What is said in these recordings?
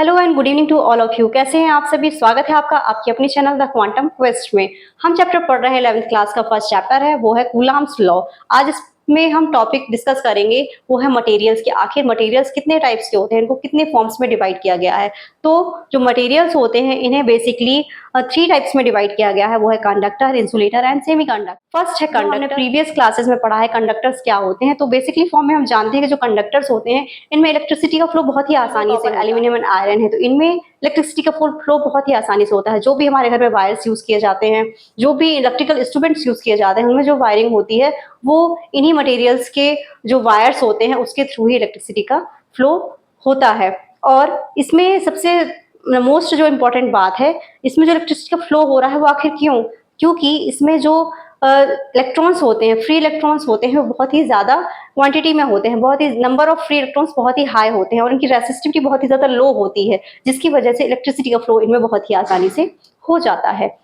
Hello and good evening to all of you. कैसे हैं आप सभी? स्वागत है आपका आपकी अपनी चैनल द क्वांटम क्वेस्ट में। हम चैप्टर पढ़ रहे हैं 11th क्लास का फर्स्ट चैप्टर है, वो है कूलम्ब्स लॉ। आज इसमें हम टॉपिक डिस्कस करेंगे वो है मटेरियल्स के। आखिर मटेरियल्स कितने टाइप्स के होते हैं, इनको कितने फॉर्म्स में डिवाइड किया गया है। तो जो मटेरियल्स होते हैं इन्हें बेसिकली 3 टाइप्स में डिवाइड किया गया है, वो है conductor, insulator and semi conductor. First है कंडक्टर। प्रीवियस क्लासेस में पढ़ा है कंडक्टर्स क्या होते हैं। तो बेसिकली फॉर्म में हम जानते हैं कि जो कंडक्टर्स होते हैं इनमें इलेक्ट्रिसिटी का फ्लो बहुत ही आसानी से, एल्यूमिनियम एंड आयरन है तो इनमें इलेक्ट्रिसिटी का फ्लो बहुत ही आसानी से होता है। जो भी हमारे घर में वायर्स यूज किए जाते हैं, जो भी इलेक्ट्रिकल इंस्ट्रूमेंट्स यूज किए जाते हैं, उनमें जो वायरिंग होती है वो इन्हीं मटेरियल्स के जो वायर्स होते हैं उसके थ्रू ही इलेक्ट्रिसिटी का फ्लो होता है। और इसमें सबसे मोस्ट जो इम्पोर्टेंट बात है, इसमें जो इलेक्ट्रिसिटी का फ्लो हो रहा है वो आखिर क्यों? क्योंकि इसमें जो इलेक्ट्रॉन्स होते हैं, फ्री इलेक्ट्रॉन्स होते हैं, वो बहुत ही ज़्यादा क्वांटिटी में होते हैं, बहुत ही नंबर ऑफ फ्री इलेक्ट्रॉन्स बहुत ही हाई होते हैं और इनकी रेसिस्टिविटी बहुत ही ज़्यादा लो होती है, जिसकी वजह से इलेक्ट्रिसिटी का फ्लो इनमें बहुत ही आसानी से हो जाता है।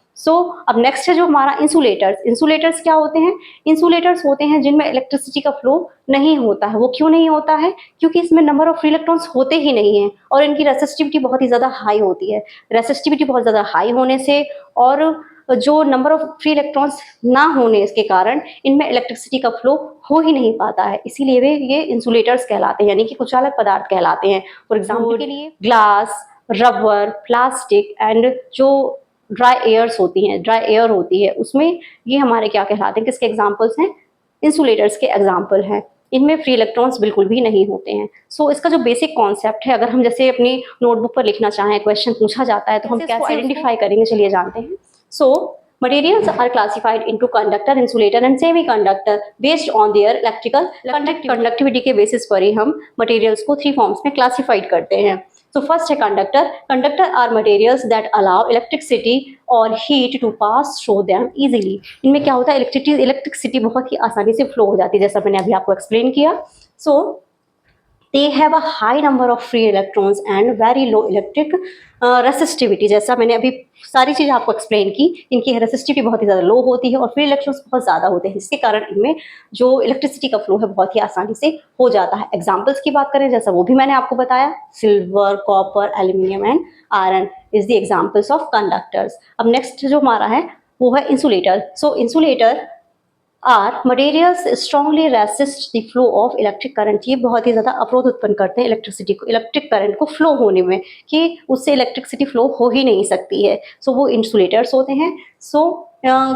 अब नेक्स्ट है जो हमारा इंसुलेटर्स। इंसुलेटर्स क्या होते हैं? इंसुलेटर्स होते हैं जिनमें इलेक्ट्रिसिटी का फ्लो नहीं होता है। वो क्यों नहीं होता है? क्योंकि इसमें नंबर ऑफ फ्री इलेक्ट्रॉन्स होते ही नहीं है और इनकी रेसिस्टिविटी बहुत ही ज़्यादा हाई होती है। रेसिस्टिविटी बहुत ज़्यादा हाई होने से और जो नंबर ऑफ फ्री इलेक्ट्रॉन्स ना होने के कारण इनमें इलेक्ट्रिसिटी का फ्लो हो ही नहीं पाता है, इसीलिए वे ये इंसुलेटर्स कहलाते हैं, यानी कि कुचालक पदार्थ कहलाते हैं। फॉर एग्जाम्पल के लिए ग्लास, रबर, प्लास्टिक एंड जो ड्राई एयर होती है उसमें ये हमारे क्या कहलाते हैं, किसके एग्जाम्पल्स हैं? इंसुलेटर्स के एग्जाम्पल हैं। इनमें फ्री इलेक्ट्रॉन्स बिल्कुल भी नहीं होते हैं। इसका जो बेसिक कॉन्सेप्ट है, अगर हम जैसे अपनी नोटबुक पर लिखना चाहें, क्वेश्चन पूछा जाता है तो हम कैसे आइडेंटिफाई करेंगे, चलिए जानते हैं। Materials are classified into conductor, insulator and semiconductor based on their electrical conductivity के बेसिस पर ही हम materials को 3 फॉर्म्स में क्लासिफाइड करते हैं। फर्स्ट है conductor. Conductor are materials that allow electricity और heat to pass through them easily. इनमें क्या होता है, इलेक्ट्रिसिटी बहुत ही आसानी से फ्लो हो जाती है, जैसा मैंने अभी आपको एक्सप्लेन किया। They have a high number of free electrons and very low electric resistivity। जैसा मैंने अभी सारी चीज़ आपको एक्सप्लेन की, इनकी रेसिस्टिविटी बहुत ही ज़्यादा लो होती है और फ्री इलेक्ट्रॉन्स बहुत ज़्यादा होते हैं, जिसके कारण इनमें जो इलेक्ट्रिसिटी का फ्लो है बहुत ही आसानी से हो जाता है। एग्जाम्पल्स की बात करें, जैसा वो भी मैंने आपको बताया, silver, copper, aluminium and iron is the examples of conductors. अब नेक्स्ट जो हमारा है वो है insulator. Insulator are materials strongly resist the flow of electric current. ये बहुत ही ज़्यादा अवरोध उत्पन्न करते हैं इलेक्ट्रिक करंट को फ्लो होने में, कि उससे इलेक्ट्रिसिटी फ्लो हो ही नहीं सकती है। वो इंसुलेटर्स होते हैं।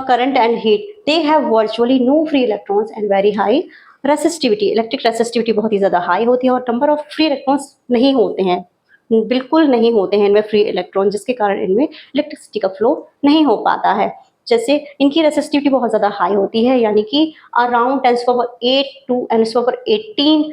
Current and heat, they have virtually no free electrons and very high resistivity. Electric resistivity बहुत ही ज़्यादा हाई होती है और नंबर ऑफ फ्री इलेक्ट्रॉन्स नहीं होते हैं, बिल्कुल नहीं होते हैं इनमें फ्री इलेक्ट्रॉन, जिसके कारण इनमें इलेक्ट्रिसिटी का फ्लो नहीं हो पाता है। जैसे इनकी रेसिस्टिविटी बहुत ज़्यादा हाई होती है, यानी कि around 10⁸ to 10⁸18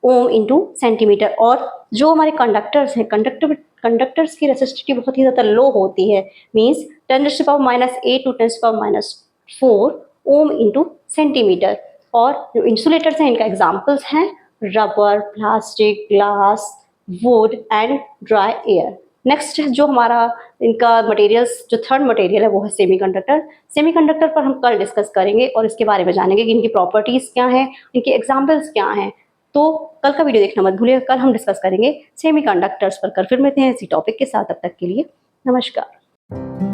ohm into centimetre. और जो हमारे कंडक्टर्स हैं, कंडक्टर्स की रेसिस्टिविटी बहुत ही ज़्यादा लो होती है, means 10⁻8 to 10⁻4 ohm into centimetre. और जो इंसुलेटर्स हैं इनका एग्जाम्पल्स हैं rubber, plastic, glass, wood and dry air. Next जो हमारा इनका मटेरियल्स, जो थर्ड मटेरियल है वो है सेमीकंडक्टर। सेमीकंडक्टर पर हम कल डिस्कस करेंगे और इसके बारे में जानेंगे कि इनकी प्रॉपर्टीज़ क्या हैं, इनके एग्जाम्पल्स क्या हैं। तो कल का वीडियो देखना मत भूलिएगा, कल हम डिस्कस करेंगे सेमीकंडक्टर्स पर। कल फिर मिलते हैं इसी टॉपिक के साथ, तब तक के लिए नमस्कार।